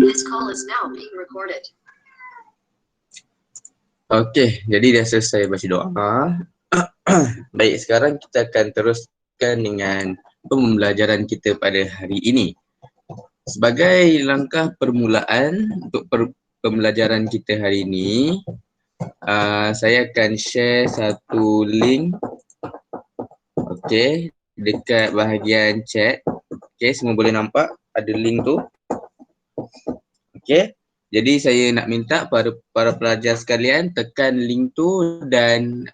This call is now being recorded. Okey, jadi dah selesai baca doa. Baik, sekarang kita akan teruskan dengan pembelajaran kita pada hari ini. Sebagai langkah permulaan untuk pembelajaran kita hari ini, saya akan share satu link, okey, dekat bahagian chat. Okey, semua boleh nampak ada link tu. Okey. Jadi saya nak minta para pelajar sekalian tekan link tu dan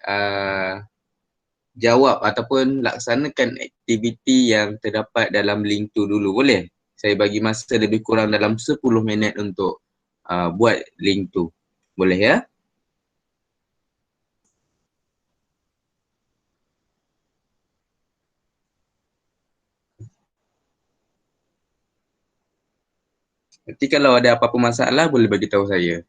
jawab ataupun laksanakan aktiviti yang terdapat dalam link tu dulu, boleh? Saya bagi masa lebih kurang dalam 10 minit untuk buat link tu. Boleh ya? Nanti kalau ada apa-apa masalah boleh bagi tahu saya.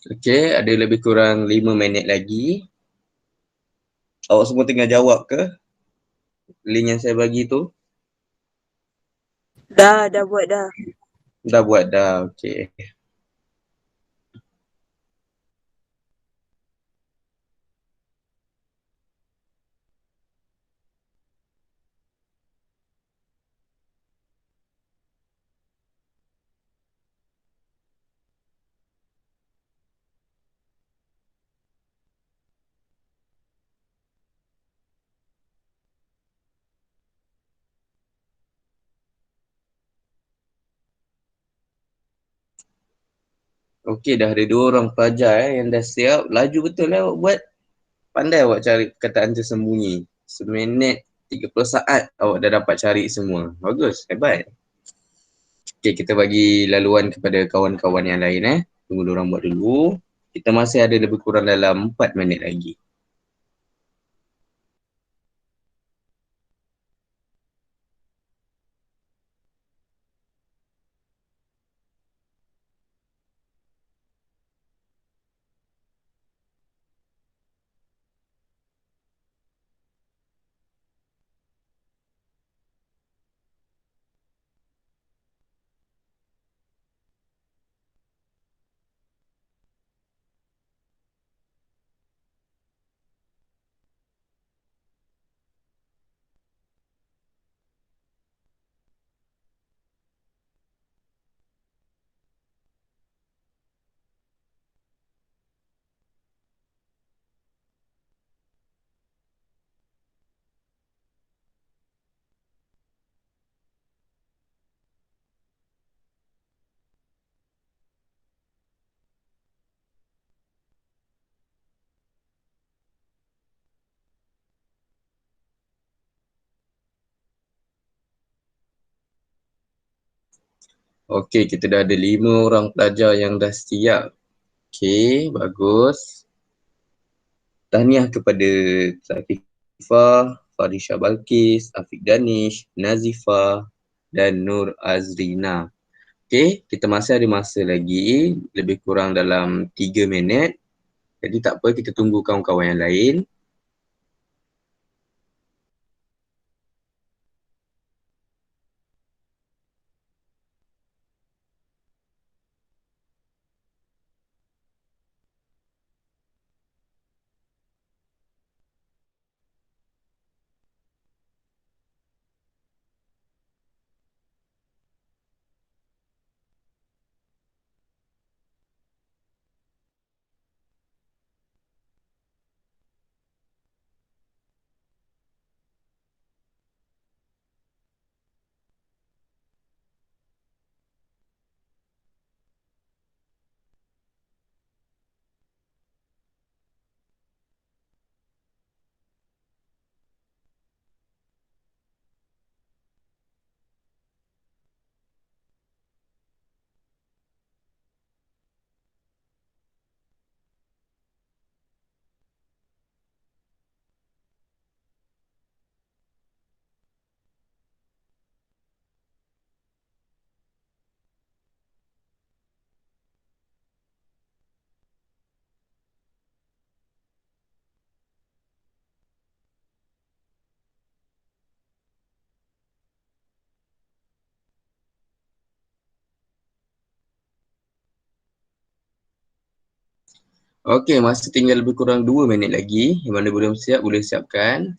Okey, ada lebih kurang 5 minit lagi. Awak semua tengah jawab ke link yang saya bagi tu? Dah buat dah. Dah buat dah, okey. Okey, dah ada 2 orang pelajar yang dah siap. Laju betul lah awak buat. Pandai awak cari perkataan tersembunyi. Seminit 30 saat awak dah dapat cari semua. Bagus, hebat. Okey, kita bagi laluan kepada kawan-kawan yang lain Tunggu diorang buat dulu. Kita masih ada lebih kurang dalam 4 minit lagi. Okey, kita dah ada 5 orang pelajar yang dah siap. Okey, bagus. Tahniah kepada Satifah, Farisha Balkis, Afiq Danish, Nazifah dan Nur Azrina. Okey, kita masih ada masa lagi, lebih kurang dalam 3 minit. Jadi tak apa, kita tunggu kawan-kawan yang lain. Okey, masa tinggal lebih kurang 2 minit lagi. Yang mana belum siap, boleh siapkan.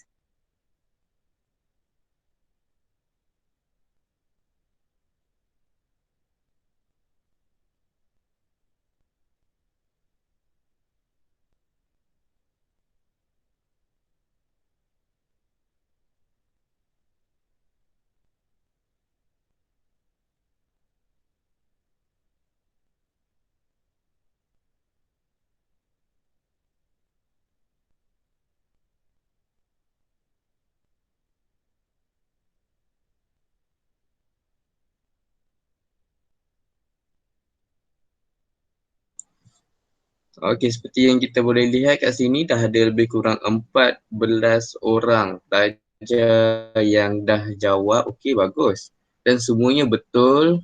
Okey, seperti yang kita boleh lihat kat sini dah ada lebih kurang 14 orang pelajar yang dah jawab. Okey, bagus. Dan semuanya betul,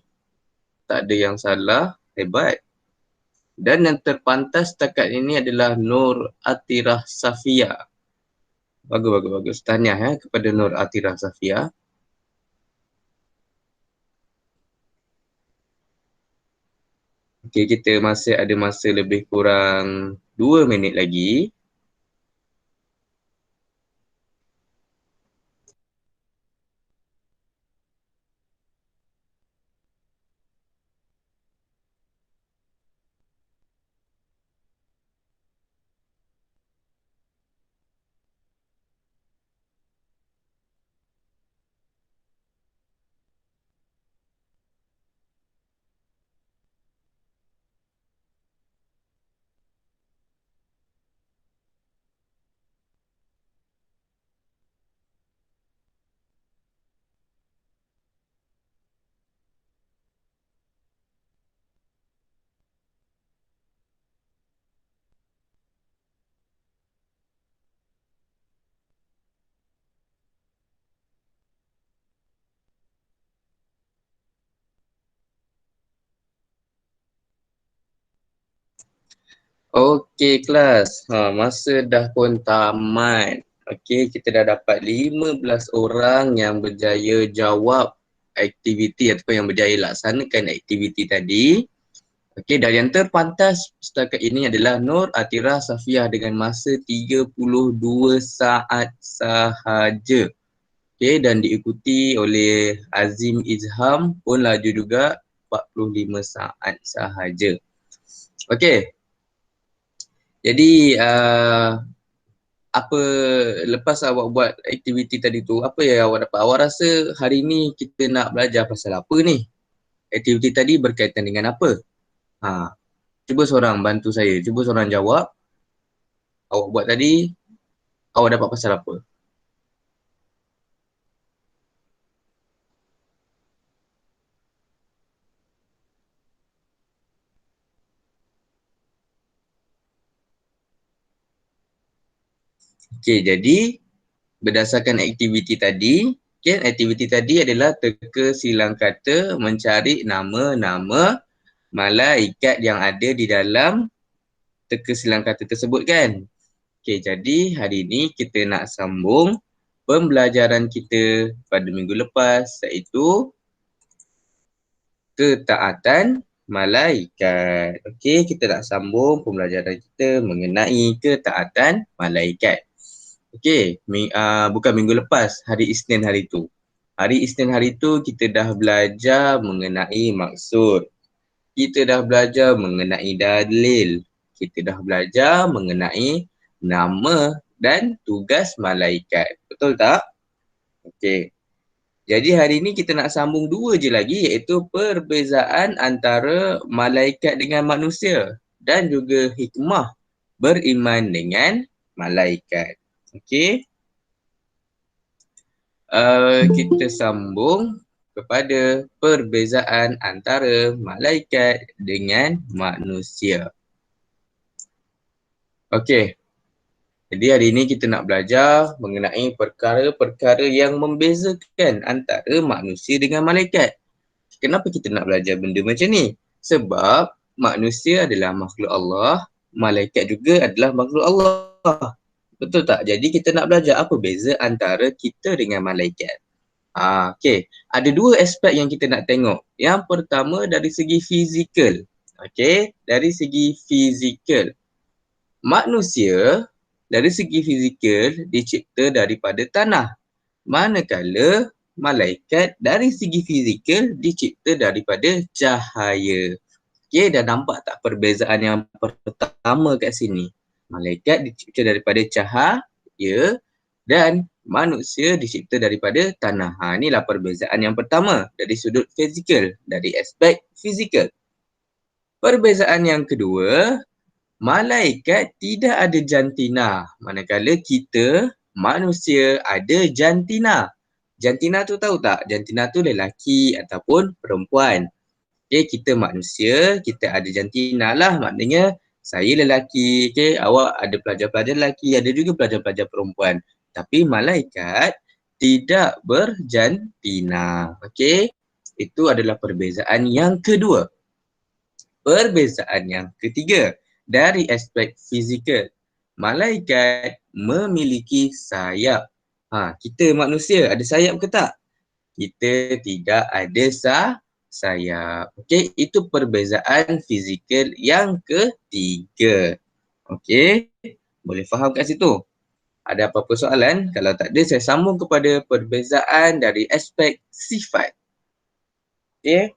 tak ada yang salah, hebat. Dan yang terpantas setakat ini adalah Nur Atirah Safia. Bagus, bagus, bagus. Tahniah kepada Nur Atirah Safia. Okey, kita masih ada masa lebih kurang 2 minit lagi. Okey kelas, masa dah pun tamat. Okey, kita dah dapat 15 orang yang berjaya jawab aktiviti ataupun yang berjaya laksanakan aktiviti tadi. Okey, dan yang terpantas setakat ini adalah Nur Atirah Safiah dengan masa 32 saat sahaja. Okey, dan diikuti oleh Azim Izham pun laju juga 45 saat sahaja. Okey, jadi apa lepas awak buat aktiviti tadi tu, apa yang awak dapat? Awak rasa hari ni kita nak belajar pasal apa ni? Aktiviti tadi berkaitan dengan apa? Ha, cuba seorang bantu saya. Cuba seorang jawab. Awak buat tadi, awak dapat pasal apa? Okey, jadi berdasarkan aktiviti tadi, aktiviti tadi adalah teka silang kata mencari nama-nama malaikat yang ada di dalam teka silang kata tersebut kan. Okey, jadi hari ini kita nak sambung pembelajaran kita pada minggu lepas, iaitu ketaatan malaikat. Okey, kita nak sambung pembelajaran kita mengenai ketaatan malaikat. Okey, bukan minggu lepas, hari Isnin hari tu. Hari Isnin hari tu kita dah belajar mengenai maksud. Kita dah belajar mengenai dalil. Kita dah belajar mengenai nama dan tugas malaikat. Betul tak? Okey. Jadi hari ni kita nak sambung dua je lagi, iaitu perbezaan antara malaikat dengan manusia dan juga hikmah beriman dengan malaikat. Okey. Kita sambung kepada perbezaan antara malaikat dengan manusia. Okey. Jadi hari ini kita nak belajar mengenai perkara-perkara yang membezakan antara manusia dengan malaikat. Kenapa kita nak belajar benda macam ni? Sebab manusia adalah makhluk Allah, malaikat juga adalah makhluk Allah. Betul tak? Jadi kita nak belajar apa beza antara kita dengan malaikat. Okey. Ada dua aspek yang kita nak tengok. Yang pertama dari segi fizikal. Okey, dari segi fizikal. Manusia dari segi fizikal dicipta daripada tanah. Manakala malaikat dari segi fizikal dicipta daripada cahaya. Okey, dah nampak tak perbezaan yang pertama kat sini? Malaikat dicipta daripada cahaya dan manusia dicipta daripada tanah. Inilah perbezaan yang pertama dari sudut fizikal, dari aspek fizikal. Perbezaan yang kedua, malaikat tidak ada jantina, manakala kita manusia ada jantina. Jantina tu tahu tak? Jantina tu lelaki ataupun perempuan. Okay, kita manusia, kita ada jantina lah, maknanya saya lelaki, okay, awak ada pelajar-pelajar lelaki, ada juga pelajar-pelajar perempuan. Tapi malaikat tidak berjantina. Okay, itu adalah perbezaan yang kedua. Perbezaan yang ketiga, dari aspek fizikal, malaikat memiliki sayap. Kita manusia ada sayap ke tak? Kita tidak ada sayap. Okey, itu perbezaan fizikal yang ketiga. Okey, boleh faham kat situ? Ada apa-apa soalan? Kalau tak ada, saya sambung kepada perbezaan dari aspek sifat. Okey?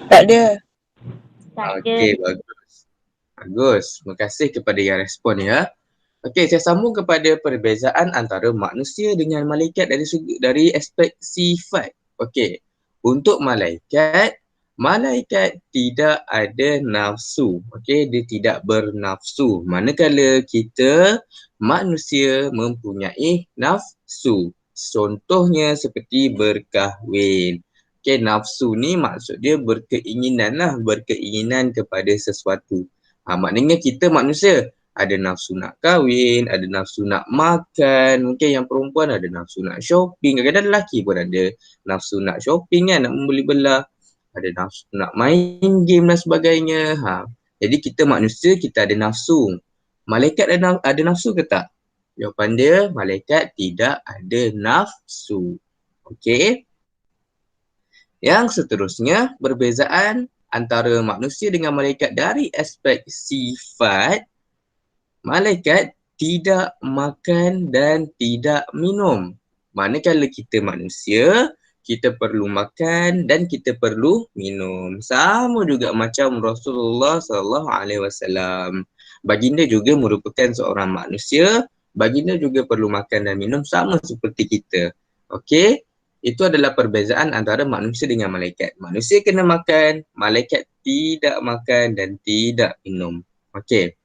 Tak ada. Okey, bagus. Bagus. Terima kasih kepada yang respon ya. Okey, saya sambung kepada perbezaan antara manusia dengan malaikat dari aspek sifat. Okey. Untuk malaikat, malaikat tidak ada nafsu. Okey, dia tidak bernafsu. Manakala kita manusia mempunyai nafsu. Contohnya seperti berkahwin. Okay, nafsu ni maksud dia berkeinginan lah, berkeinginan kepada sesuatu. Maknanya kita manusia ada nafsu nak kahwin, ada nafsu nak makan, mungkin yang perempuan ada nafsu nak shopping, kadang-kadang lelaki pun ada nafsu nak shopping kan, nak membeli belah, ada nafsu nak main game dan sebagainya. Jadi kita manusia, kita ada nafsu. Malaikat ada nafsu ke tak? Jawapan dia, malaikat tidak ada nafsu. Okey. Yang seterusnya, perbezaan antara manusia dengan malaikat dari aspek sifat. Malaikat tidak makan dan tidak minum. Manakala kita manusia, kita perlu makan dan kita perlu minum. Sama juga macam Rasulullah SAW. Baginda juga merupakan seorang manusia. Baginda juga perlu makan dan minum sama seperti kita. Okey? Itu adalah perbezaan antara manusia dengan malaikat. Manusia kena makan, malaikat tidak makan dan tidak minum. Okey.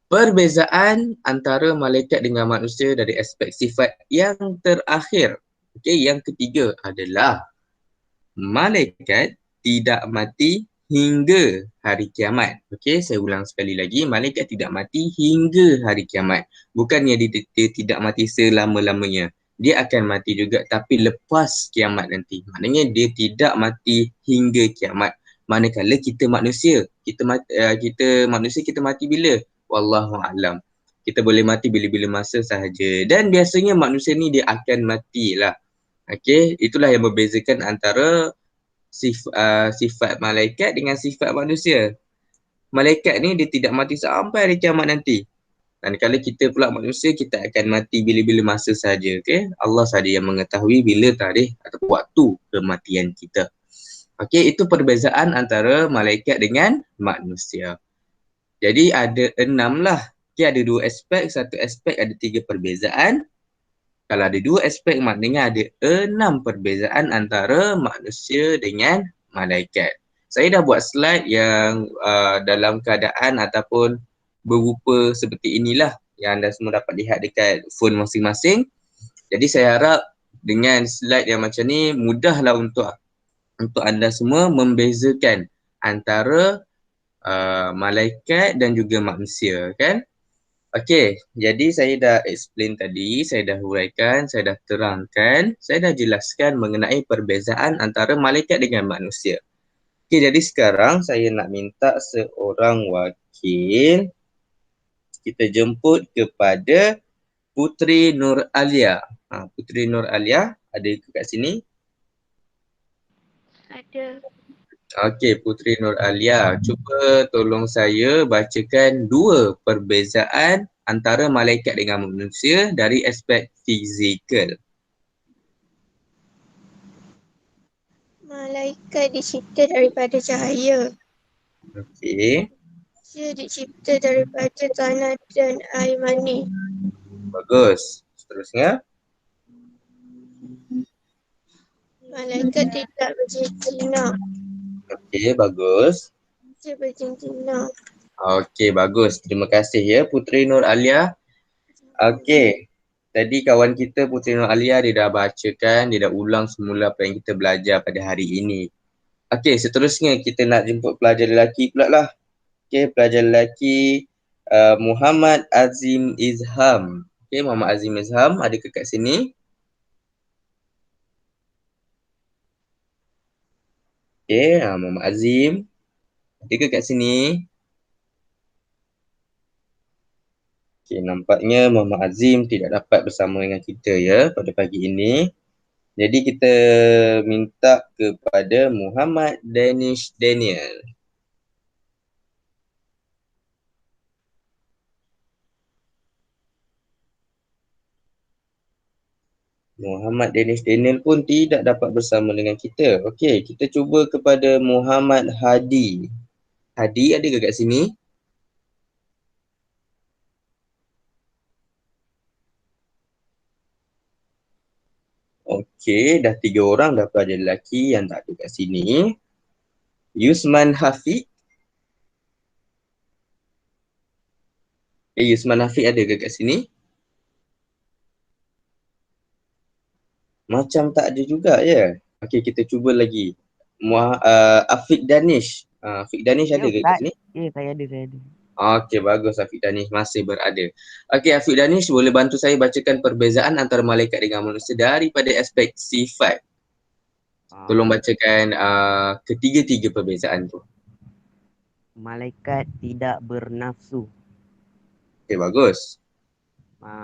Perbezaan antara malaikat dengan manusia dari aspek sifat yang terakhir. Okey, yang ketiga adalah malaikat tidak mati hingga hari kiamat. Okey, saya ulang sekali lagi. Malaikat tidak mati hingga hari kiamat. Bukannya dia tidak mati selama-lamanya. Dia akan mati juga tapi lepas kiamat nanti. Maknanya dia tidak mati hingga kiamat. Manakala kita manusia, kita manusia kita mati bila? Wallahu a'lam. Kita boleh mati bila-bila masa sahaja. Dan biasanya manusia ni dia akan matilah. Okey, itulah yang membezakan antara sifat malaikat dengan sifat manusia. Malaikat ni dia tidak mati sampai hari kiamat nanti. Dan kalau kita pula manusia, kita akan mati bila-bila masa sahaja. Okay? Allah sahaja yang mengetahui bila tarikh atau waktu kematian kita. Okey, itu perbezaan antara malaikat dengan manusia. Jadi ada 6 lah. Okay, ada 2 aspek, satu aspek ada 3 perbezaan. Kalau ada 2 aspek maknanya ada 6 perbezaan antara manusia dengan malaikat. Saya dah buat slide yang dalam keadaan ataupun berupa seperti inilah yang anda semua dapat lihat dekat phone masing-masing. Jadi saya harap dengan slide yang macam ni mudahlah untuk anda semua membezakan antara malaikat dan juga manusia, kan? Okey, jadi saya dah explain tadi, saya dah huraikan, saya dah terangkan, saya dah jelaskan mengenai perbezaan antara malaikat dengan manusia. Okey, jadi sekarang saya nak minta seorang wakil. Kita jemput kepada Putri Nur Alia. Putri Nur Alia, ada kat sini? Ada. Okey, Putri Nur Alia, cuba tolong saya bacakan 2 perbezaan antara malaikat dengan manusia dari aspek fizikal. Malaikat dicipta daripada cahaya. Okey, Manusia dicipta daripada tanah dan air mani. bagus. Seterusnya. Malaikat tidak berjantina. Okey, bagus. Manusia berjantina. Okey, bagus. Terima kasih ya Putri Nur Alia. Okey, tadi kawan kita Putri Nur Alia dia dah bacakan, dia dah ulang semula apa yang kita belajar pada hari ini. Okey, seterusnya kita nak jemput pelajar lelaki pula lah. Okey, pelajar lelaki Muhammad Azim Izham. Okey, Muhammad Azim Izham ada ke kat sini? Okey, Muhammad Azim ada ke kat sini? Okey, nampaknya Muhammad Azim tidak dapat bersama dengan kita ya pada pagi ini. Jadi kita minta kepada Muhammad Danish Daniel. Muhammad Danish Daniel pun tidak dapat bersama dengan kita. Okey, kita cuba kepada Muhammad Hadi. Hadi ada ke kat sini? Okey, dah 3 orang dah pelajar lelaki yang tak ada kat sini. Yusman Hafiq. Yusman Hafiq ada ke kat sini? Macam tak ada juga ya. Okey, kita cuba lagi. Afiq Danish. Afiq Danish ada ke kat sini? Ya, saya ada. Okey, bagus Afiq Danish masih berada. Okey, Afiq Danish boleh bantu saya bacakan perbezaan antara malaikat dengan manusia daripada aspek sifat. Tolong bacakan ketiga-tiga perbezaan tu. Malaikat tidak bernafsu. Okey, bagus.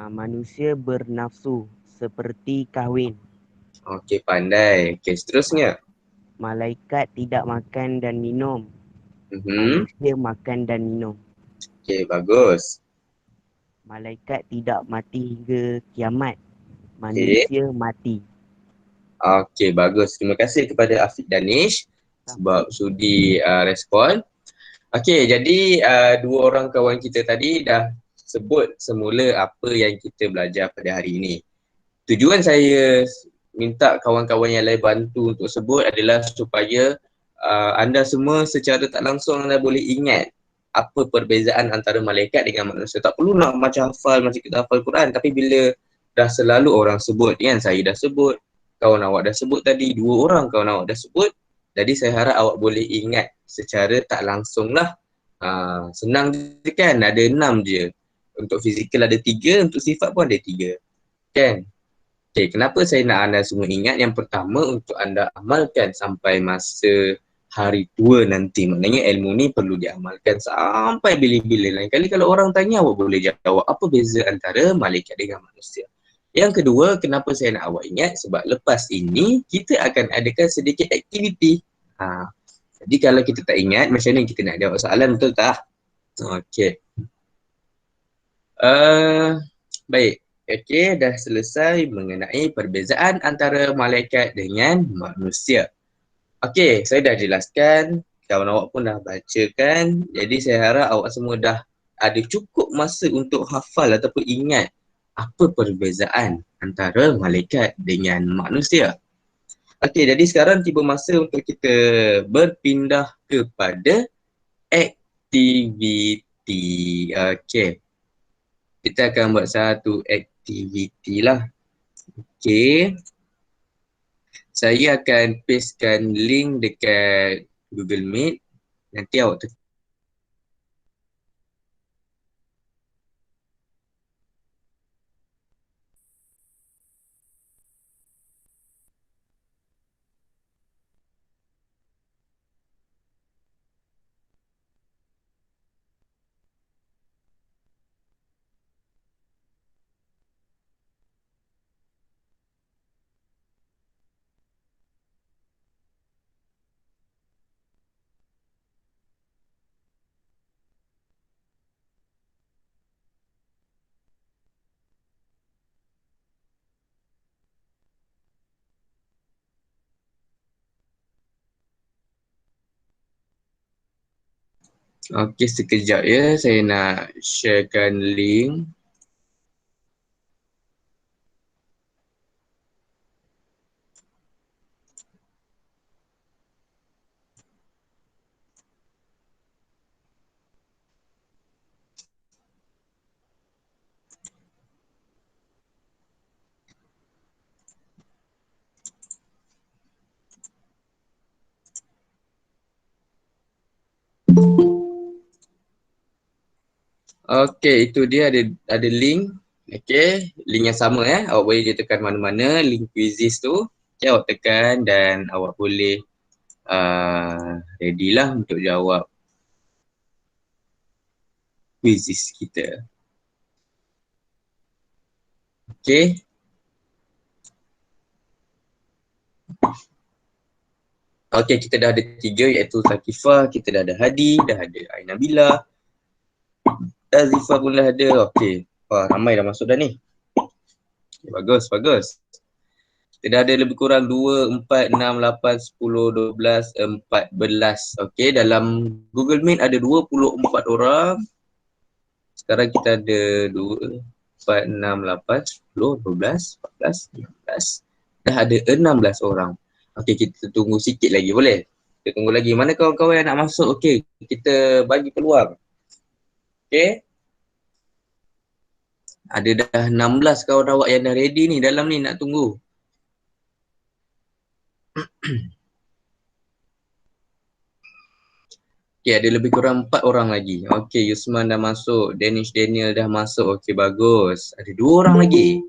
Manusia bernafsu seperti kahwin. Okey, pandai. Okey, seterusnya. Malaikat tidak makan dan minum. Manusia makan dan minum. Okey, bagus. Malaikat tidak mati hingga kiamat. Manusia mati. Okey, bagus. Terima kasih kepada Afiq Danish sebab sudi respon. Okey, jadi 2 orang kawan kita tadi dah sebut semula apa yang kita belajar pada hari ini. Tujuan saya minta kawan-kawan yang lain bantu untuk sebut adalah supaya anda semua secara tak langsung anda boleh ingat apa perbezaan antara malaikat dengan manusia. Tak perlu nak macam hafal macam kita hafal Quran, tapi bila dah selalu orang sebut kan, saya dah sebut, kawan awak dah sebut tadi, 2 orang kawan awak dah sebut, jadi saya harap awak boleh ingat secara tak langsung lah. Senang je kan, ada 6 je. Untuk fizikal ada 3, untuk sifat pun ada 3. Kan? Okay, kenapa saya nak anda semua ingat? Yang pertama, untuk anda amalkan sampai masa hari tua nanti. Maknanya ilmu ni perlu diamalkan sampai bila-bila. Lain kali kalau orang tanya, awak boleh jawab apa beza antara malaikat dengan manusia. Yang kedua, kenapa saya nak awak ingat? Sebab lepas ini, kita akan adakan sedikit aktiviti. Jadi kalau kita tak ingat, macam mana kita nak jawab soalan, betul tak? Okey. Baik. Okey, dah selesai mengenai perbezaan antara malaikat dengan manusia. Okey, saya dah jelaskan, kawan awak pun dah bacakan. Jadi saya harap awak semua dah ada cukup masa untuk hafal ataupun ingat apa perbezaan antara malaikat dengan manusia. Okey, jadi sekarang tiba masa untuk kita berpindah kepada aktiviti. Okey. Kita akan buat satu aktiviti lah. Okey. Saya akan pastekan link dekat Google Meet. Nanti awak okey, sekejap ya, saya nak sharekan link. Okey, itu dia ada link. Okey, link yang sama awak boleh je tekan mana-mana, link quizzes tu. Okey, awak tekan dan awak boleh ready lah untuk jawab quizzes kita. Okey. Okey, kita dah ada 3 iaitu Zakifah, kita dah ada Hadi, dah ada Ainabila. Azifah pun dah ada. Okey. Wah, ramai dah masuk dah ni. Okay, bagus, bagus. Kita dah ada lebih kurang 2, 4, 6, 8, 10, 12, 14. Okey, dalam Google Meet ada 24 orang. Sekarang kita ada 2, 4, 6, 8, 10, 12, 14, 15. Dah ada 16 orang. Okey, kita tunggu sikit lagi, boleh? Kita tunggu lagi. Mana kawan-kawan yang nak masuk? Okey, kita bagi peluang. Okey. Ada dah 16 kawan awak yang dah ready ni dalam ni nak tunggu. Okey, ada lebih kurang 4 orang lagi. Okey, Yusman dah masuk, Daniel dah masuk. Okey, bagus. Ada 2 orang lagi.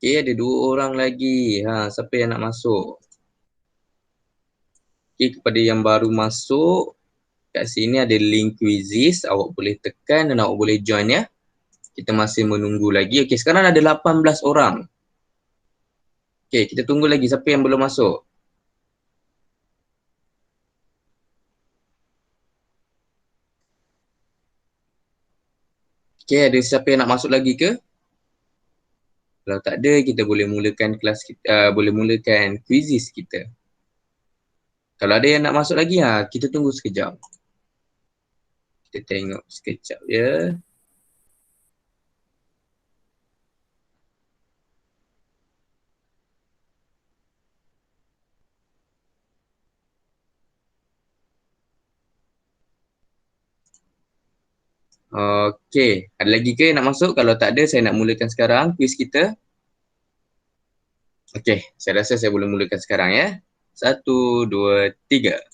Okey, ada 2 orang lagi. Siapa yang nak masuk? Okey, kepada yang baru masuk, kat sini ada link quizzes, awak boleh tekan dan awak boleh join ya. Kita masih menunggu lagi. Okey, sekarang ada 18 orang. Okey, kita tunggu lagi siapa yang belum masuk. Okey, ada siapa yang nak masuk lagi ke? Kalau tak ada, kita boleh mulakan kelas kita, boleh mulakan quizzes kita. Kalau ada yang nak masuk lagi, kita tunggu sekejap. Kita tengok sekejap ya. Okey, ada lagi ke yang nak masuk? Kalau tak ada, saya nak mulakan sekarang quiz kita. Okey, saya rasa saya boleh mulakan sekarang ya. 1, 2, 3.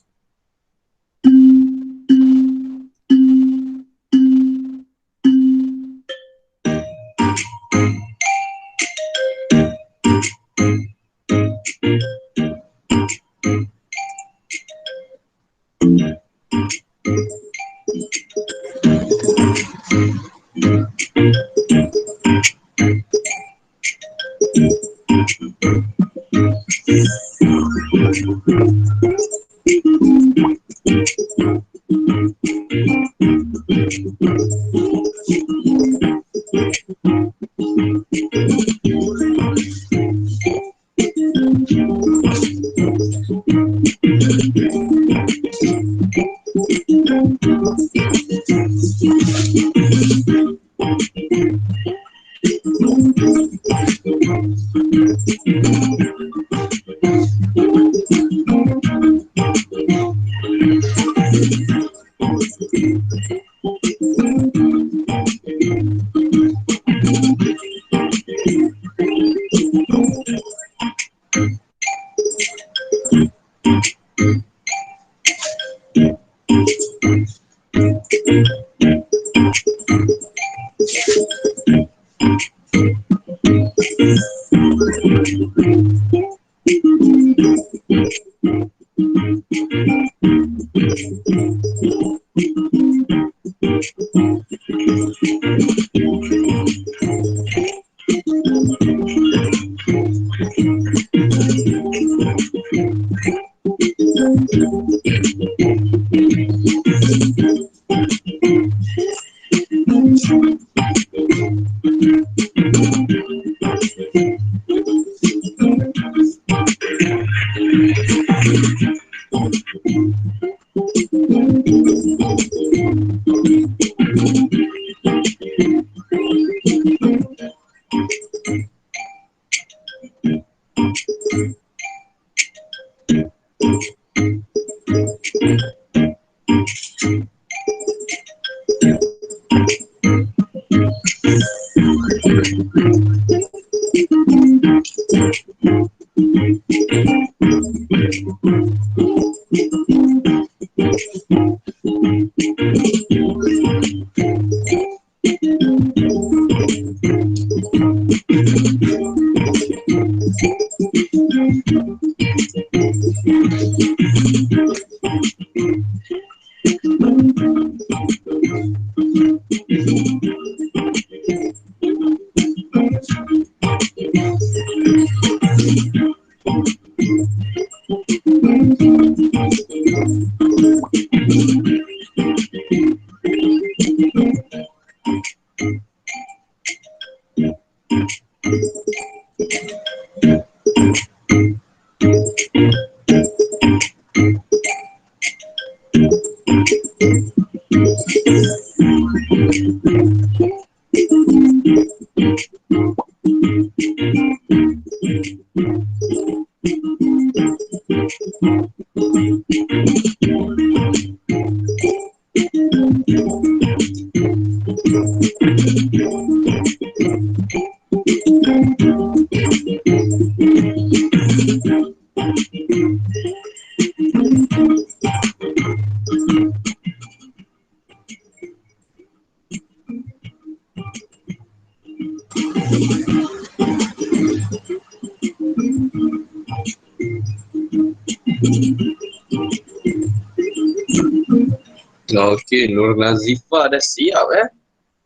Okey, Nur Nazifah dah siap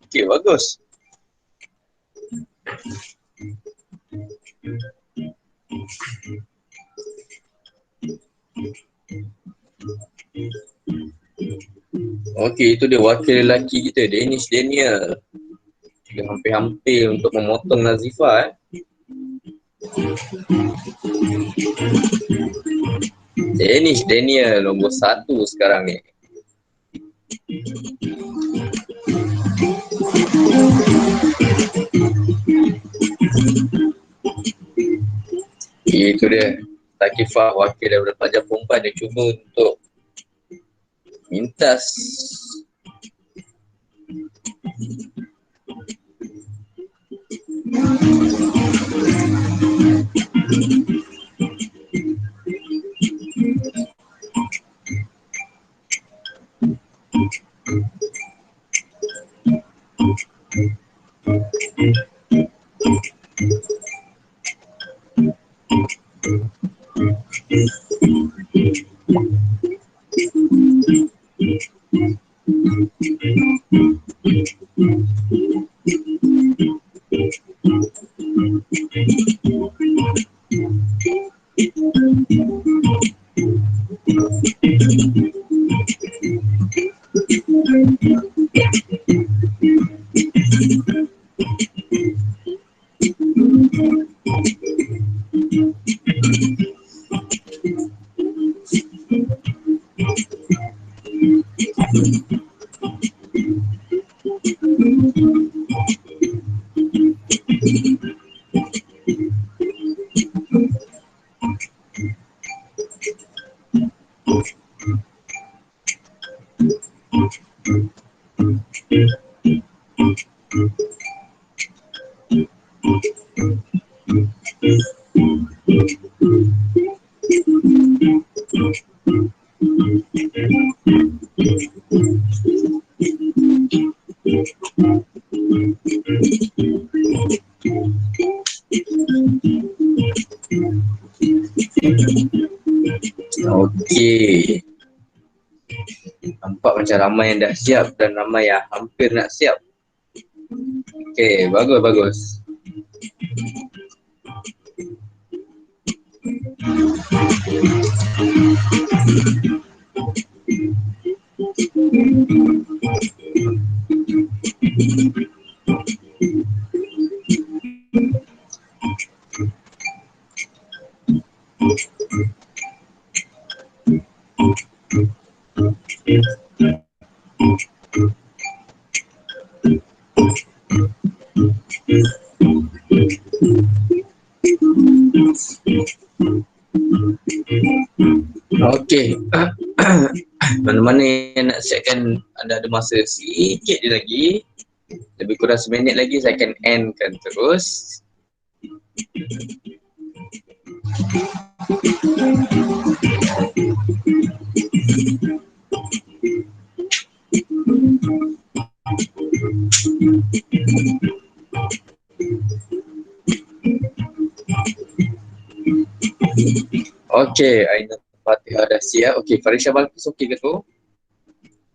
Okey, bagus. Okey, itu dia wakil lelaki kita, Danish Daniel. Dia hampir-hampir untuk memotong Nazifah Danish Daniel nombor 1 sekarang ni. Itu dia. Takifah wakil daripada pelajar perempuan, dia cuba untuk mintas. Okey. Nampak macam ramai yang dah siap dan ramai yang hampir nak siap. Okey, bagus. Okey. Mana-mana yang nak siapkan, anda ada masa sikit je lagi. Lebih kurang seminit lagi saya akan endkan terus. Okey, Aina Fatihah dah siap. Okey, Farisha Balqis okey ke tu?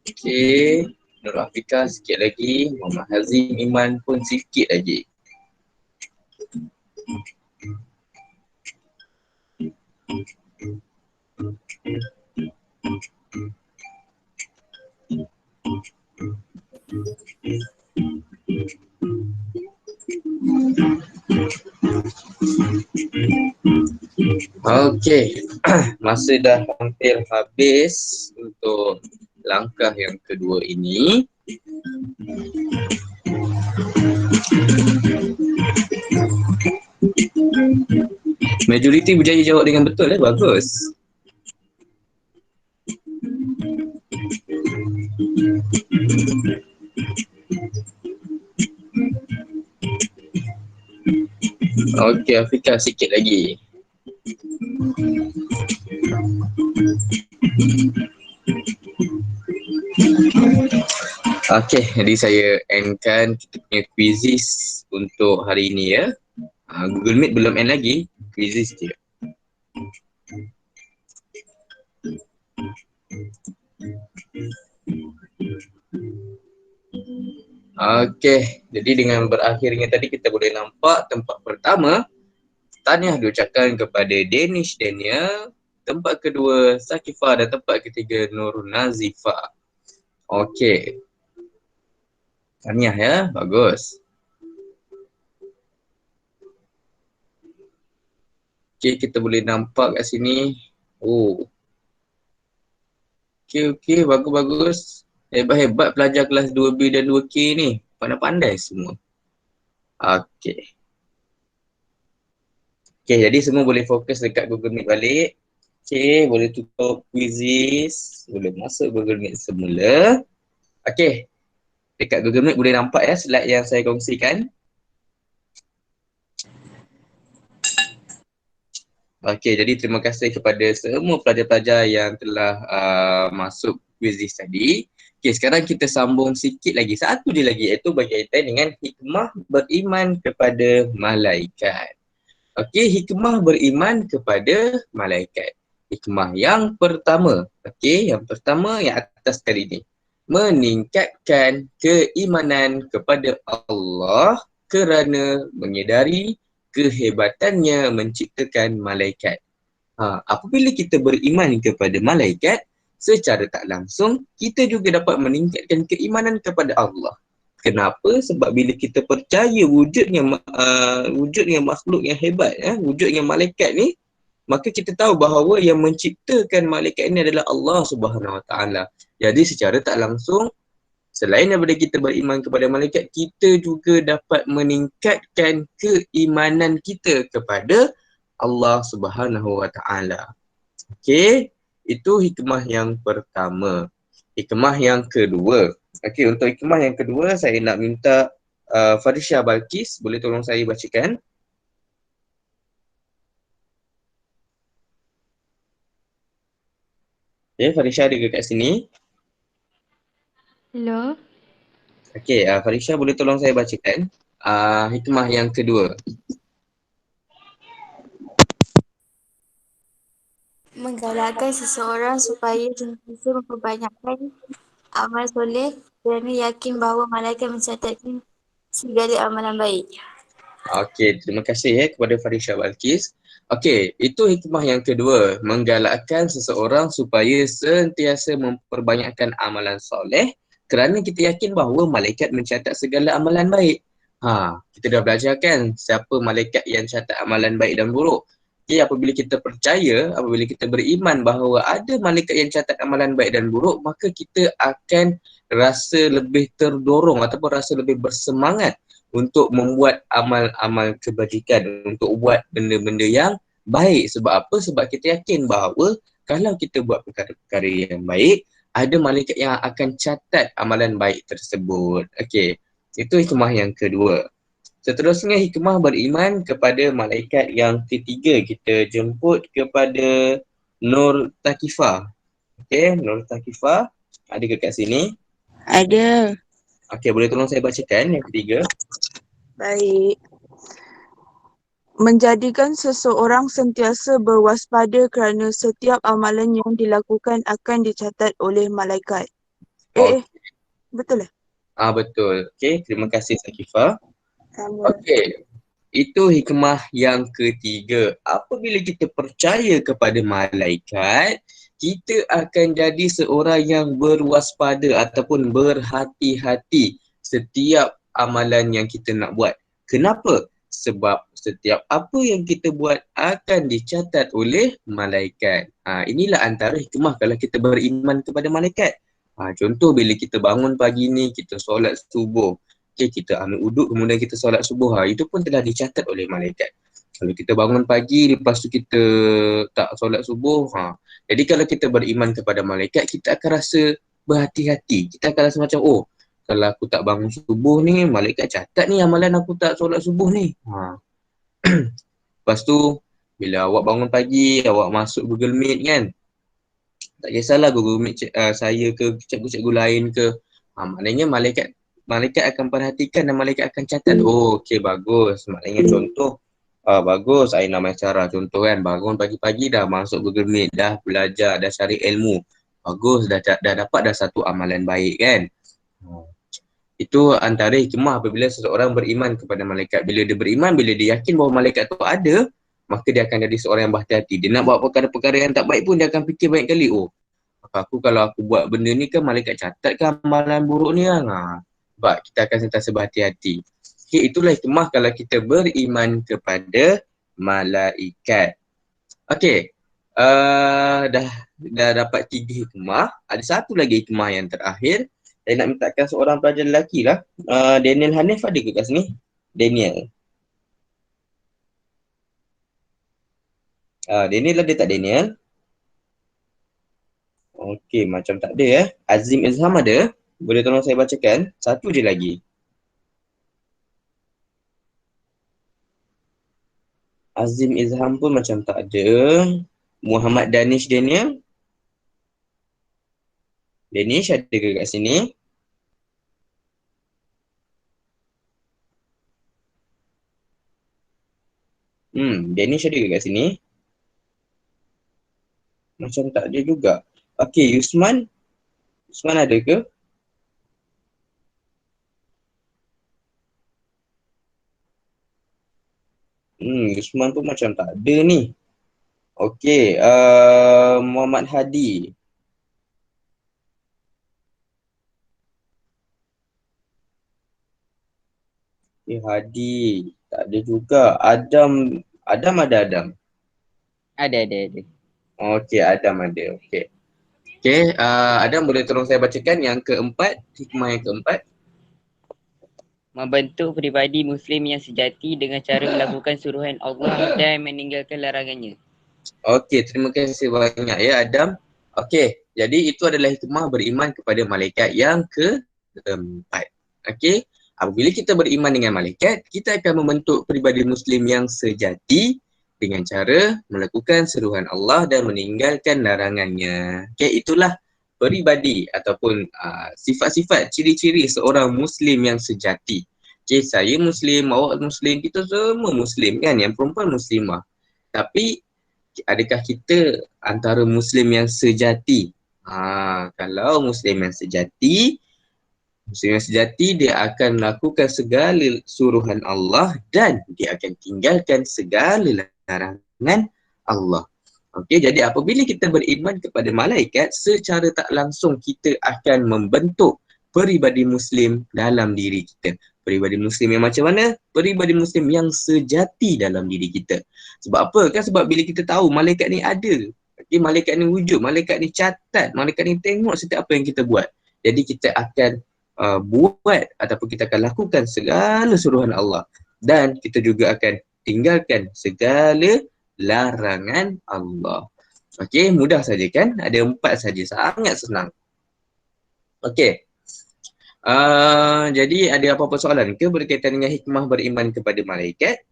Okey, Nur Afika sikit lagi. Muhammad Hazim Iman pun sikit lagi. Okey, masa dah hampir habis untuk langkah yang kedua ini. Majoriti berjaya jawab dengan betul, bagus. Okey, Afika sikit lagi. Okey, jadi saya endkan kita punya quizzes untuk hari ini ya. Google Meet belum end lagi, quizzes je. Okey, jadi dengan berakhirnya tadi kita boleh nampak tempat pertama tahniah diucapkan kepada Danish Daniel, tempat kedua Sakifah dan tempat ketiga Nur Nazifah. Okey. Tahniah ya, bagus. Okey, kita boleh nampak kat sini. Oh. Okey, bagus-bagus. Hebat-hebat pelajar kelas 2B dan 2K ni. Pandai-pandai semua. Okey. Okey, jadi semua boleh fokus dekat Google Meet balik. Okey, boleh tutup quizzes. Boleh masuk Google Meet semula. Okey. Dekat Google Meet boleh nampak ya slide yang saya kongsikan. Okey, jadi terima kasih kepada semua pelajar-pelajar yang telah masuk quizzes tadi. Okey, sekarang kita sambung sikit lagi. Satu je lagi iaitu berkaitan dengan hikmah beriman kepada malaikat. Okey, hikmah beriman kepada malaikat. Hikmah yang pertama, okey, yang pertama yang atas tadi ni. Meningkatkan keimanan kepada Allah kerana menyedari kehebatannya menciptakan malaikat. Apabila kita beriman kepada malaikat, secara tak langsung kita juga dapat meningkatkan keimanan kepada Allah. Kenapa? Sebab bila kita percaya wujudnya makhluk yang hebat, wujudnya malaikat ni, maka kita tahu bahawa yang menciptakan malaikat ini adalah Allah Subhanahu Wa Taala. Jadi secara tak langsung, selain daripada kita beriman kepada malaikat, kita juga dapat meningkatkan keimanan kita kepada Allah Subhanahu Wa Taala. Okey, itu hikmah yang pertama. Hikmah yang kedua. Okey, untuk hikmah yang kedua saya nak minta Farisha Balkis, boleh tolong saya bacakan? Okey, Farisha ada ke kat sini? Hello. Okey, Farisha boleh tolong saya bacakan hikmah yang kedua. Menggalakkan seseorang supaya sentiasa memperbanyakkan amal soleh kerana yakin bahawa malaikat mencatatkan segala amalan baik. Okey, terima kasih kepada Farisha Balkis. Okey, itu hikmah yang kedua, menggalakkan seseorang supaya sentiasa memperbanyakkan amalan soleh kerana kita yakin bahawa malaikat mencatat segala amalan baik. Kita dah belajar kan siapa malaikat yang catat amalan baik dan buruk. Okey, apabila kita percaya, apabila kita beriman bahawa ada malaikat yang catat amalan baik dan buruk, maka kita akan rasa lebih terdorong ataupun rasa lebih bersemangat untuk membuat amal-amal kebajikan, untuk buat benda-benda yang baik. Sebab apa? Sebab kita yakin bahawa kalau kita buat perkara-perkara yang baik, ada malaikat yang akan catat amalan baik tersebut. Okey, itu hikmah yang kedua. Seterusnya hikmah beriman kepada malaikat yang ketiga. Kita jemput kepada Nur Takifah. Okey, Nur Takifah ada ke kat sini? Ada. Okey, boleh tolong saya bacakan yang ketiga? Baik. Menjadikan seseorang sentiasa berwaspada kerana setiap amalan yang dilakukan akan dicatat oleh malaikat. Betul lah? Betul. Okey, terima kasih Sakifah. Sama. Okey, itu hikmah yang ketiga. Apabila kita percaya kepada malaikat, kita akan jadi seorang yang berwaspada ataupun berhati-hati setiap amalan yang kita nak buat. Kenapa? Sebab setiap apa yang kita buat akan dicatat oleh malaikat. Inilah antara hikmah kalau kita beriman kepada malaikat. Contoh bila kita bangun pagi ni, kita solat subuh. Okay, kita ambil uduk kemudian kita solat subuh. Itu pun telah dicatat oleh malaikat. Kalau kita bangun pagi, lepas tu kita tak solat subuh. Jadi kalau kita beriman kepada malaikat, kita akan rasa berhati-hati. Kita akan rasa macam, oh, kalau aku tak bangun subuh ni, malaikat catat ni amalan aku tak solat subuh ni. Lepas tu, bila awak bangun pagi, awak masuk Google Meet kan. Tak kisahlah Google Meet saya ke cikgu-cikgu lain ke. Maknanya malaikat akan perhatikan dan malaikat akan catat. Oh, okey, bagus. Maknanya contoh, bagus Aina Maisara. Contoh kan, bangun pagi-pagi dah masuk Google Meet, dah belajar, dah cari ilmu. Bagus, dah dapat dah satu amalan baik kan. Itu antara hikmah apabila seseorang beriman kepada malaikat. Bila dia beriman, bila dia yakin bahawa malaikat tu ada, maka dia akan jadi seorang yang berhati-hati. Dia nak buat perkara-perkara yang tak baik pun dia akan fikir banyak kali. Oh, kalau aku buat benda ni kan malaikat catat kan amalan buruk ni kan. Sebab kita akan sentiasa berhati-hati. Okay, itulah hikmah kalau kita beriman kepada malaikat. Okay, dah dapat 3 hikmah. Ada satu lagi hikmah yang terakhir. Saya nak mintakan seorang pelajar lelaki lah. Daniel Hanif ada ke kat sini? Daniel. Daniel ada tak Daniel? Okey, macam tak ada Azim Ilham ada? Boleh tolong saya bacakan? Satu je lagi. Azim Ilham pun macam tak ada. Muhammad Danish Daniel? Danish ada ke kat sini? Danish ada ke kat sini? Macam tak ada juga. Okey, Yusman. Yusman ada ke? Yusman pun macam tak ada ni. Okey, Muhammad Hadi. Hadi. Tak ada juga. Adam ada Adam. Ada. Okey, Adam ada. Okey. Okey, Adam boleh tolong saya bacakan yang keempat, hikmah yang keempat. Membentuk peribadi Muslim yang sejati dengan cara melakukan suruhan Allah dan meninggalkan larangannya. Okey, terima kasih banyak ya Adam. Okey, jadi itu adalah hikmah beriman kepada malaikat yang keempat. Okey, apabila kita beriman dengan malaikat, kita akan membentuk peribadi Muslim yang sejati dengan cara melakukan seruhan Allah dan meninggalkan larangannya. Okey, itulah peribadi ataupun sifat-sifat ciri-ciri seorang Muslim yang sejati. Okey, saya Muslim, awak Muslim, kita semua Muslim kan, yang perempuan Muslimah. Tapi adakah kita antara Muslim yang sejati? Kalau Muslim yang sejati, dia akan melakukan segala suruhan Allah dan dia akan tinggalkan segala larangan Allah. Okey, jadi apabila kita beriman kepada malaikat, secara tak langsung kita akan membentuk peribadi Muslim dalam diri kita. Peribadi Muslim yang macam mana? Peribadi Muslim yang sejati dalam diri kita. Sebab apa? Kan sebab bila kita tahu malaikat ni ada, okay, malaikat ni wujud, malaikat ni catat, malaikat ni tengok setiap apa yang kita buat. Jadi kita akan buat ataupun kita akan lakukan segala suruhan Allah. Dan kita juga akan tinggalkan segala larangan Allah. Okey, mudah saja kan? Ada 4 saja, sangat senang. Okey. Jadi ada apa-apa soalan ke berkaitan dengan hikmah beriman kepada malaikat?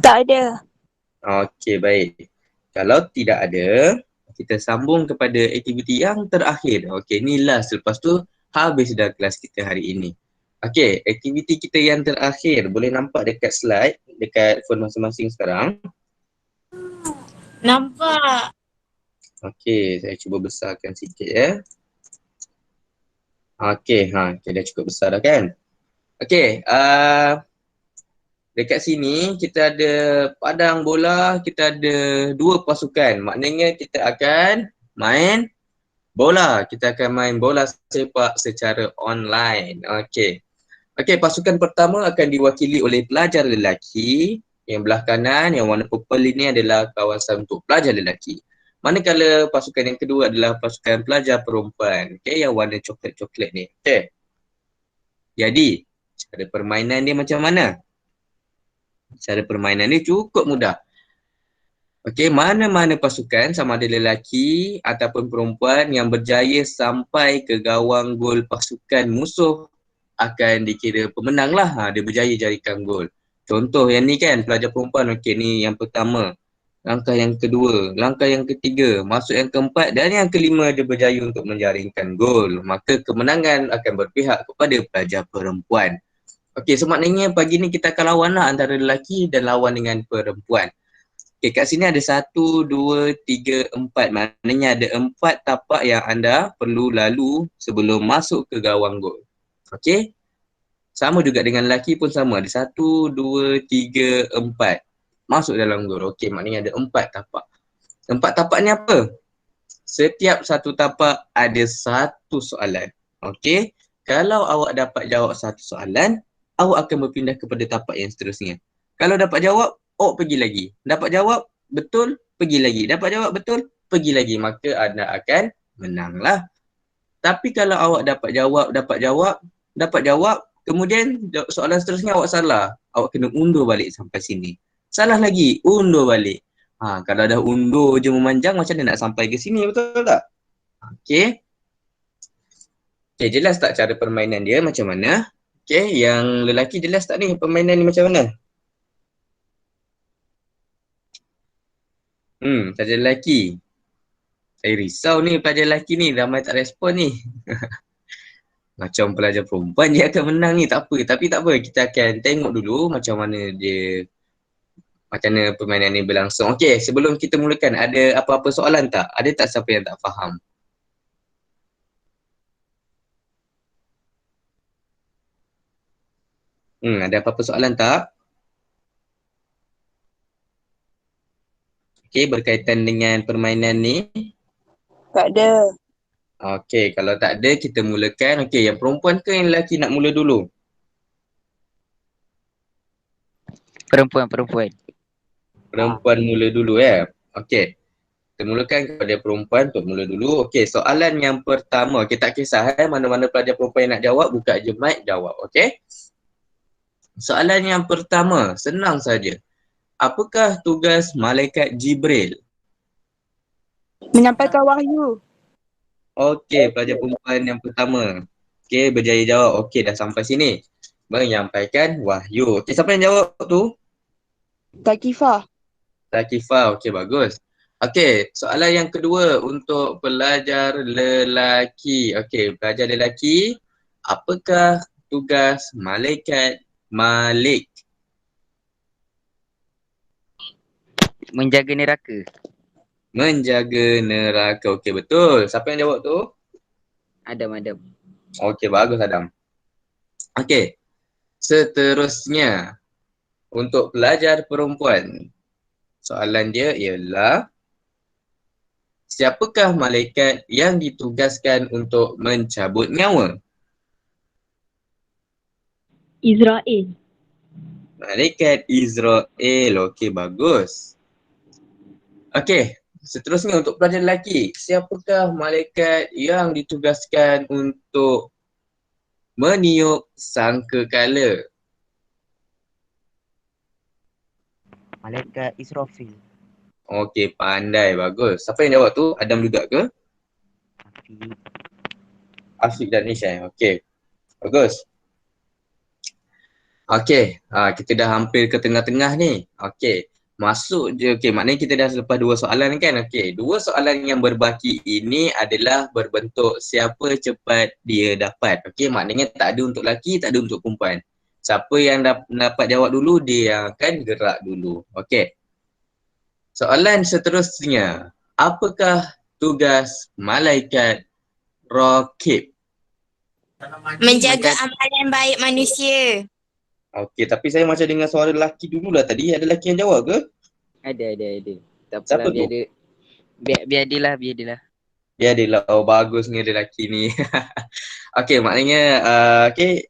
Tak ada. Okey, baik. Kalau tidak ada, kita sambung kepada aktiviti yang terakhir. Okey, ni last. Lepas tu habis dah kelas kita hari ini. Okey, aktiviti kita yang terakhir. Boleh nampak dekat slide, dekat phone masing-masing sekarang. Nampak. Okey, saya cuba besarkan sikit ya. Okey, dah cukup besar dah kan? Okey, dekat sini kita ada padang bola, kita ada 2 pasukan. Maknanya kita akan main bola. Kita akan main bola sepak secara online. Okey. Okey, pasukan pertama akan diwakili oleh pelajar lelaki. Yang belah kanan, yang warna purple ini adalah kawasan untuk pelajar lelaki. Manakala pasukan yang kedua adalah pasukan pelajar perempuan. Okey, yang warna coklat-coklat ni. Okey. Jadi, cara permainan dia macam mana? Cara permainan ni cukup mudah. Okey, mana-mana pasukan sama ada lelaki ataupun perempuan yang berjaya sampai ke gawang gol pasukan musuh akan dikira pemenang lah. Dia berjaya jadikan gol. Contoh yang ni kan, pelajar perempuan. Okey, ni yang pertama. Langkah yang kedua, langkah yang ketiga, masuk yang keempat dan yang kelima dia berjaya untuk menjaringkan gol. Maka kemenangan akan berpihak kepada pelajar perempuan. Okey, so maknanya pagi ni kita akan lawan lah antara lelaki dan lawan dengan perempuan. Okey, kat sini ada 1, 2, 3, 4. Maknanya ada 4 tapak yang anda perlu lalu sebelum masuk ke gawang gol. Okey. Sama juga dengan lelaki pun sama. Ada 1, 2, 3, 4. Masuk dalam gol. Okey, maknanya ada 4 tapak. 4 tapak ni apa? Setiap satu tapak ada 1 soalan. Okey. Kalau awak dapat jawab 1 soalan, awak akan berpindah kepada tapak yang seterusnya. Kalau dapat jawab, awak pergi lagi. Dapat jawab, betul, pergi lagi. Dapat jawab, betul, pergi lagi. Maka anda akan menanglah. Tapi kalau awak dapat jawab, kemudian soalan seterusnya awak salah, awak kena undur balik sampai sini. Salah lagi, undur balik. Kalau dah undur je memanjang, macam mana nak sampai ke sini, betul tak? Okey. Okey, jelas tak cara permainan dia macam mana? Okey, yang lelaki jelas tak ni permainan ni macam mana? Pelajar lelaki. Saya risau ni pelajar lelaki ni, ramai tak respon ni. Macam pelajar perempuan dia akan menang ni, tak apa. Tapi tak apa, kita akan tengok dulu macam mana dia macam mana permainan ni berlangsung. Okey, sebelum kita mulakan, ada apa-apa soalan tak? Ada tak siapa yang tak faham? Ada apa-apa soalan tak? Okey, berkaitan dengan permainan ni. Tak ada. Okey, kalau tak ada kita mulakan. Okey, yang perempuan ke yang lelaki nak mula dulu? Perempuan. Perempuan mula dulu ya. Okey. Kita mulakan kepada perempuan untuk mula dulu. Okey, soalan yang pertama. Okey, tak kisah mana-mana pelajar perempuan yang nak jawab, buka je mic, jawab. Okey. Soalan yang pertama, senang saja. Apakah tugas malaikat Jibril? Menyampaikan wahyu. Okey, pelajar perempuan yang pertama. Okey, berjaya jawab. Okey, dah sampai sini. Menyampaikan wahyu. Okey, siapa yang jawab tu? Takifah. Zakifah. Okey, bagus. Okey, soalan yang kedua untuk pelajar lelaki. Okey, pelajar lelaki, apakah tugas malaikat Malik? Menjaga neraka. Menjaga neraka. Okey, betul. Siapa yang jawab tu? Adam. Okey, bagus Adam. Okey, seterusnya untuk pelajar perempuan. Soalan dia ialah, siapakah malaikat yang ditugaskan untuk mencabut nyawa? Israel. Malaikat Israel. Okey, bagus. Okey, seterusnya untuk pelajar lelaki. Siapakah malaikat yang ditugaskan untuk meniup sangkakala? Malaikat Israfil. Okey, pandai. Bagus. Siapa yang jawab tu? Adam juga ke? Afiq. Afiq dan Nishan. Okey. Bagus. Okey, kita dah hampir ke tengah-tengah ni. Okey, masuk je. Okey, maknanya kita dah selepas 2 soalan kan? Okey, 2 soalan yang berbaki ini adalah berbentuk siapa cepat dia dapat. Okey, maknanya tak ada untuk lelaki, tak ada untuk perempuan. Siapa yang dapat jawab dulu, dia yang akan gerak dulu. Okey. Soalan seterusnya, apakah tugas malaikat Raqib? Menjaga amalan baik manusia. Okey, tapi saya macam dengar suara lelaki dululah tadi. Ada lelaki yang jawab ke? Ada. Tak Siapa apalah, tu? biar dia lah. Ya, dia lah. Oh, bagus ni lelaki ni. Okey, maknanya, okey.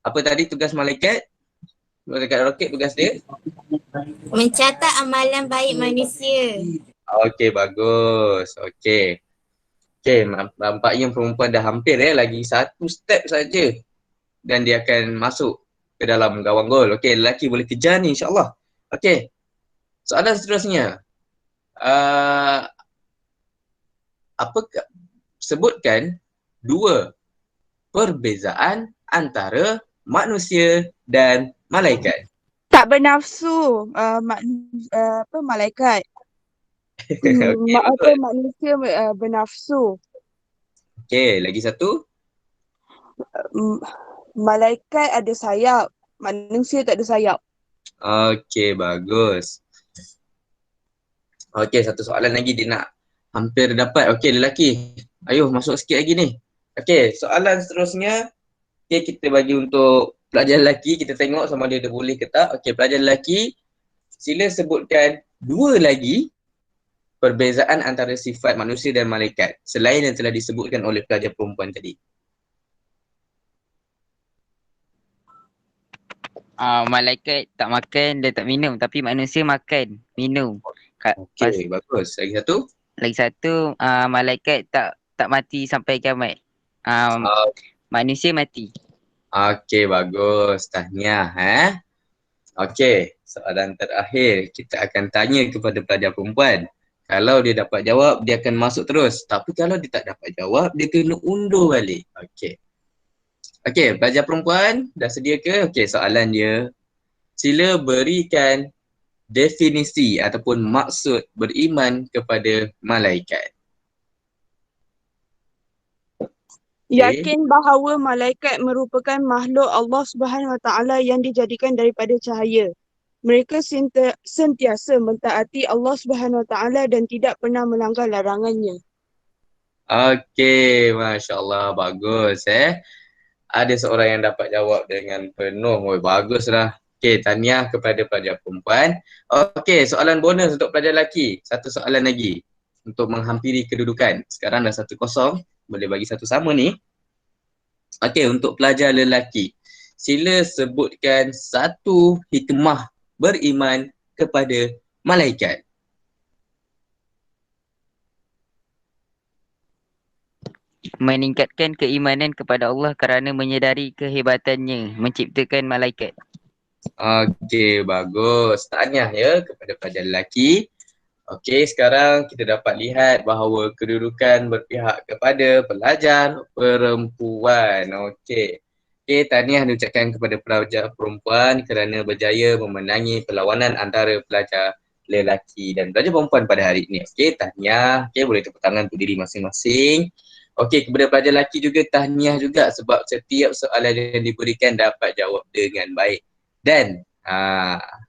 Apa tadi tugas malaikat? Malaikat Raqib tugas dia? Mencatat amalan baik manusia. Okey, bagus. Okey. Okey, nampaknya perempuan dah hampir lagi 1 step saja. Dan dia akan masuk ke dalam gawang gol. Okey, lelaki boleh kejar ni insyaAllah. Okey. Soalan seterusnya. Apakah sebutkan 2 perbezaan antara manusia dan malaikat? Tak bernafsu. Malaikat. Okey, betul. Manusia bernafsu. Okey, lagi satu. Malaikat ada sayap. Manusia tak ada sayap. Okey, bagus. Okey, satu soalan lagi dia nak hampir dapat. Okey, lelaki. Ayuh, masuk sikit lagi ni. Okey, soalan seterusnya. Okey, kita bagi untuk pelajar lelaki. Kita tengok sama dia boleh ke tak. Okey, pelajar lelaki. Sila sebutkan 2 lagi perbezaan antara sifat manusia dan malaikat. Selain yang telah disebutkan oleh pelajar perempuan tadi. Malaikat tak makan dan tak minum, tapi manusia makan, minum. Okey, bagus. Lagi satu. Malaikat tak mati sampai kiamat. Manusia mati. Okey, bagus. Tahniah. Okey, soalan terakhir. Kita akan tanya kepada pelajar perempuan. Kalau dia dapat jawab, dia akan masuk terus. Tapi kalau dia tak dapat jawab, dia kena undur balik. Okey. Okey, pelajar perempuan dah sedia ke? Okey, soalan dia. Sila berikan definisi ataupun maksud beriman kepada malaikat. Yakin bahawa malaikat merupakan makhluk Allah Subhanahu Wa Taala yang dijadikan daripada cahaya. Mereka sentiasa mentaati Allah Subhanahu Wa Taala dan tidak pernah melanggar larangannya. Okey, Masya Allah, bagus Ada seorang yang dapat jawab dengan penuh. Oh, baguslah. Okey, tahniah kepada pelajar perempuan. Okey, soalan bonus untuk pelajar lelaki. Satu soalan lagi untuk menghampiri kedudukan. Sekarang dah 1-0. Boleh bagi satu sama ni. Okey, untuk pelajar lelaki. Sila sebutkan satu hikmah beriman kepada malaikat. Meningkatkan keimanan kepada Allah kerana menyedari kehebatannya menciptakan malaikat. Okey, bagus. Tahniah ya kepada pelajar lelaki. Okey, sekarang kita dapat lihat bahawa kedudukan berpihak kepada pelajar perempuan. Okey. Okey, tahniah diucapkan kepada pelajar perempuan kerana berjaya memenangi perlawanan antara pelajar lelaki dan pelajar perempuan pada hari ini. Okey, tahniah. Okey, boleh tepuk tangan untuk diri masing-masing. Okey, kepada pelajar lelaki juga tahniah juga sebab setiap soalan yang diberikan dapat jawab dengan baik. Dan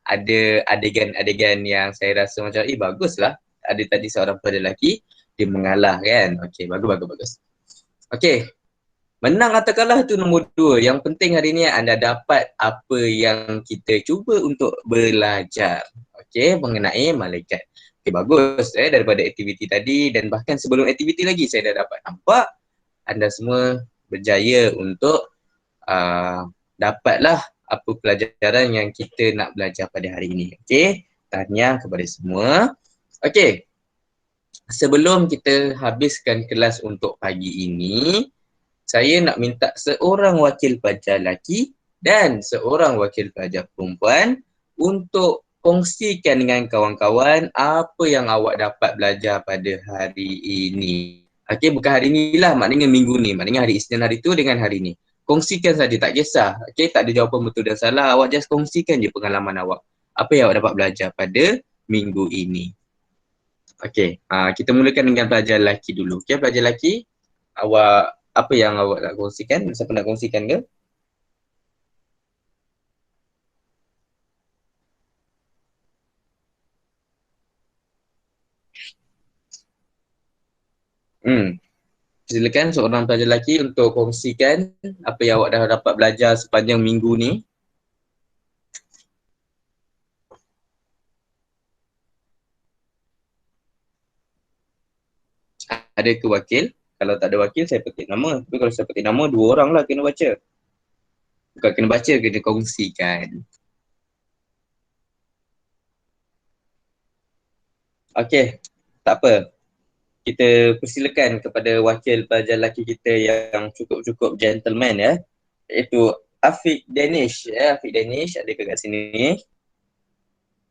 ada adegan-adegan yang saya rasa macam baguslah. Ada tadi seorang pelajar lelaki dia mengalah kan. Okey, bagus. Okey. Menang atau kalah tu nombor 2. Yang penting hari ni anda dapat apa yang kita cuba untuk belajar. Okey, mengenai malaikat. Okey, bagus daripada aktiviti tadi dan bahkan sebelum aktiviti lagi saya dah dapat nampak anda semua berjaya untuk dapatlah apa pelajaran yang kita nak belajar pada hari ini. Okey, tahniah kepada semua. Okey, sebelum kita habiskan kelas untuk pagi ini, saya nak minta seorang wakil pelajar lelaki dan seorang wakil pelajar perempuan untuk kongsikan dengan kawan-kawan apa yang awak dapat belajar pada hari ini. Okey, bukan hari ni lah, maknanya minggu ni. Maknanya hari Isnin hari tu dengan hari ni. Kongsikan saja, tak kisah. Okey, tak ada jawapan betul dan salah. Awak just kongsikan je pengalaman awak. Apa yang awak dapat belajar pada minggu ini. Okey, kita mulakan dengan pelajar lelaki dulu. Okey, pelajar lelaki, awak apa yang awak nak kongsikan? Siapa nak kongsikan ke? Silakan seorang pelajar lelaki untuk kongsikan apa yang awak dah dapat belajar sepanjang minggu ni. Ada ke wakil? Kalau tak ada wakil, saya petik nama. Tapi kalau saya petik nama, 2 orang lah kena baca. Bukan kena baca, kena kongsikan. Okey, tak apa. Kita persilakan kepada wakil pelajar lelaki kita yang cukup-cukup gentleman iaitu Afiq Danish. Afiq Danish ada ke kat sini?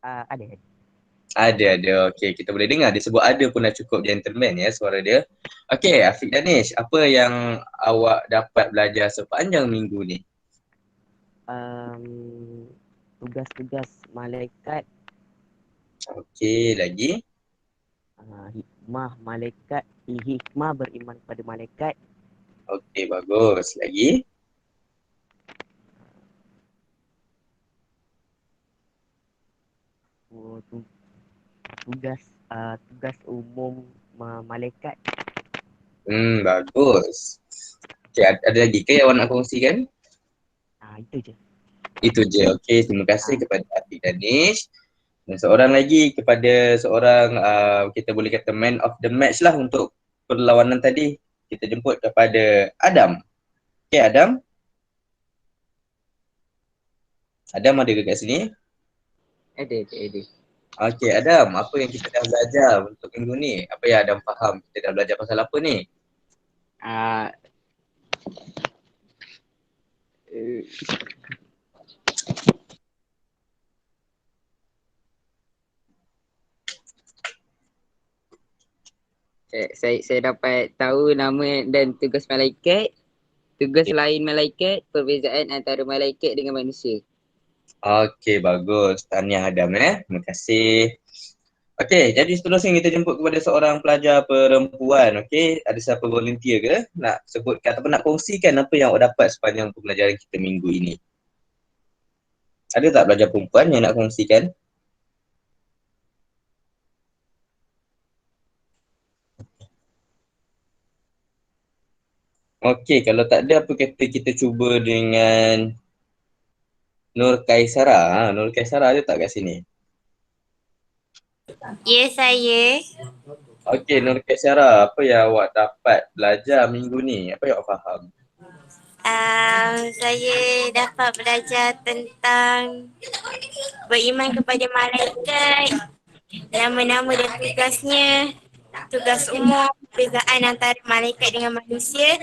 Ada. Ada. Okey, kita boleh dengar dia sebut ada pun dah cukup gentleman suara dia. Okey, Afiq Danish, apa yang awak dapat belajar sepanjang minggu ni? Tugas-tugas malaikat. Okey, lagi? Hikmah malaikat, hikmah beriman kepada malaikat. Okey, bagus. Lagi? Tugas umum malaikat. Bagus. Okey, ada lagi ke yang awak nak kongsikan? Itu je. Okey, terima kasih kepada Afiq Danish. Dan seorang lagi kepada seorang kita boleh kata man of the match lah untuk perlawanan tadi. Kita jemput kepada Adam. Okey, Adam. Adam ada ke kat sini? Ada. Okey, Adam, apa yang kita dah belajar untuk minggu ni? Apa yang Adam faham? Kita dah belajar pasal apa ni? Saya dapat tahu nama dan tugas malaikat, tugas lain malaikat, perbezaan antara malaikat dengan manusia. Okey, bagus. Tahniah Adam Terima kasih. Okey, jadi seterusnya kita jemput kepada seorang pelajar perempuan. Okey, ada siapa volunteer ke? Nak sebutkan ataupun nak kongsikan apa yang awak dapat sepanjang pembelajaran kita minggu ini? Ada tak pelajar perempuan yang nak kongsikan? Okey, kalau tak ada, apa kata kita cuba dengan Nur Kaisara. Nur Kaisara ada tak kat sini? Ya, saya. Okey, Nur Kaisara, apa yang awak dapat belajar minggu ni? Apa yang awak faham? Saya dapat belajar tentang beriman kepada malaikat, nama-nama dan tugasnya, tugas umum, perbezaan antara malaikat dengan manusia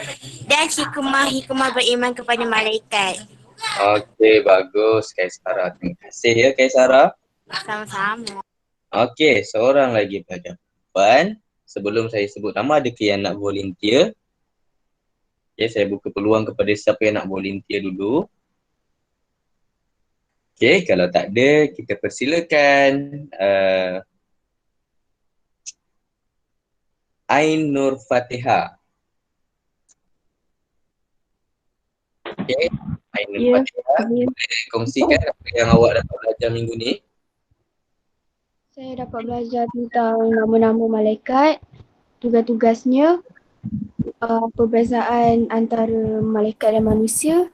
dan hikmah-hikmah beriman kepada malaikat. Okey, bagus Kaisara. Terima kasih ya Kaisara. Sama-sama. Okey, seorang lagi pelajar perempuan. Sebelum saya sebut nama, ada ke yang nak volunteer? Okey, saya buka peluang kepada siapa yang nak volunteer dulu. Okey, kalau tak ada, kita persilakan Ain Nur Fatihah. Okey, Ain Nur Ya, Fatihah. ya. Boleh kongsikan apa yang awak dapat belajar minggu ni? Saya dapat belajar tentang nama-nama malaikat, tugas-tugasnya, perbezaan antara malaikat dan manusia,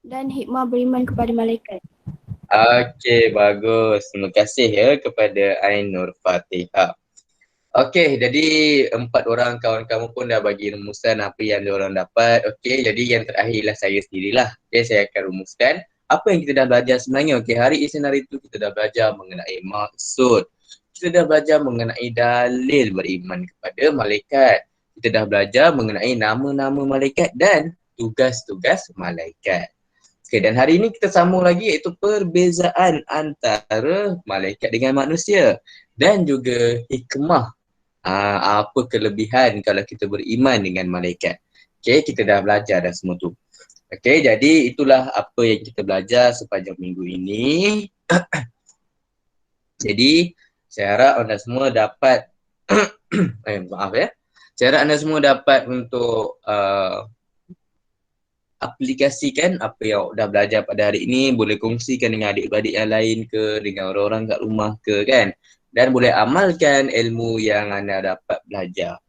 dan hikmah beriman kepada malaikat. Okey, bagus. Terima kasih ya kepada Ain Nur Fatihah. Okey, jadi 4 orang kawan kamu pun dah bagi rumusan apa yang diorang dapat. Okey, jadi yang terakhirlah saya sendirilah. Okey, saya akan rumuskan apa yang kita dah belajar sebenarnya. Okey, hari Isnin hari itu kita dah belajar mengenai maksud. Kita dah belajar mengenai dalil beriman kepada malaikat. Kita dah belajar mengenai nama-nama malaikat dan tugas-tugas malaikat. Okay, dan hari ini kita sambung lagi iaitu perbezaan antara malaikat dengan manusia dan juga hikmah. Apa kelebihan kalau kita beriman dengan malaikat. Okay, kita dah belajar dah semua tu. Okay, jadi itulah apa yang kita belajar sepanjang minggu ini. Jadi, saya harap anda semua dapat maaf ya. Saya harap anda semua dapat untuk aplikasikan apa yang dah belajar pada hari ini, boleh kongsikan dengan adik-adik yang lain ke, dengan orang-orang kat rumah ke kan. Dan boleh amalkan ilmu yang anda dapat belajar.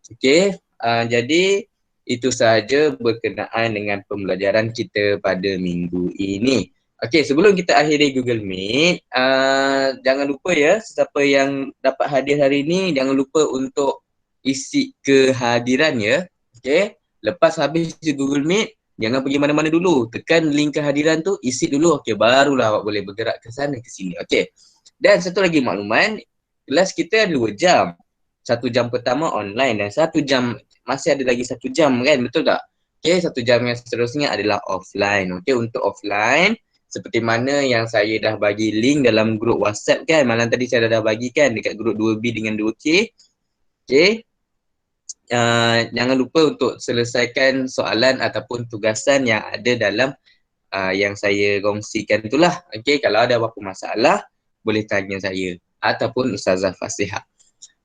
Okey, jadi itu sahaja berkenaan dengan pembelajaran kita pada minggu ini. Okey, sebelum kita akhiri Google Meet, jangan lupa ya, siapa yang dapat hadir hari ini, jangan lupa untuk isi kehadiran ya. Okey, lepas habis Google Meet, jangan pergi mana-mana dulu. Tekan link kehadiran tu, isi dulu. Okey, barulah awak boleh bergerak ke sana ke sini. Okey. Dan satu lagi makluman, kelas kita ada 2 jam. 1 jam pertama online dan 1 jam, masih ada lagi 1 jam kan, betul tak? Okey, 1 jam yang seterusnya adalah offline. Okey, untuk offline, seperti mana yang saya dah bagi link dalam grup WhatsApp kan, malam tadi saya dah bagikan dekat grup 2B dengan 2K. Okey. Jangan lupa untuk selesaikan soalan ataupun tugasan yang ada dalam yang saya kongsikan itulah. Okey, kalau ada apa-apa masalah, boleh tanya saya ataupun Ustazah Fasihah.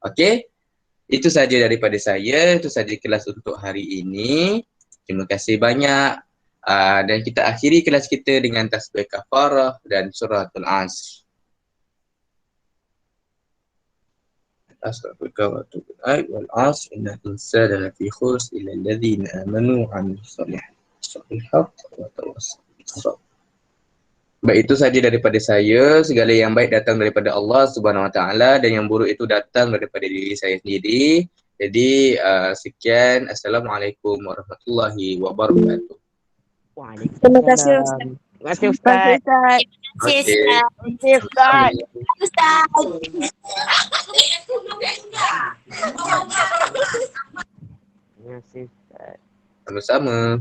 Okey, itu saja daripada saya. Itu saja kelas untuk hari ini. Terima kasih banyak. Dan kita akhiri kelas kita dengan tasbih kafarah dan suratul Asr. أستغفرك وأتوب إليك والعصر إن الإنسان لفي خسر إلا الذين آمنوا وعملوا الصالحات والحق وتواصوا بالصبر. Baik, itu saja daripada saya. Segala yang baik datang daripada Allah Subhanahu Wa Taala dan yang buruk itu datang daripada diri saya sendiri. Jadi sekian. Assalamualaikum warahmatullahi wabarakatuh. Terima kasih Ustaz. Terima kasih Ustaz. Terima kasih, Ustaz. Ustaz. Terima kasih Ustaz. Sama-sama.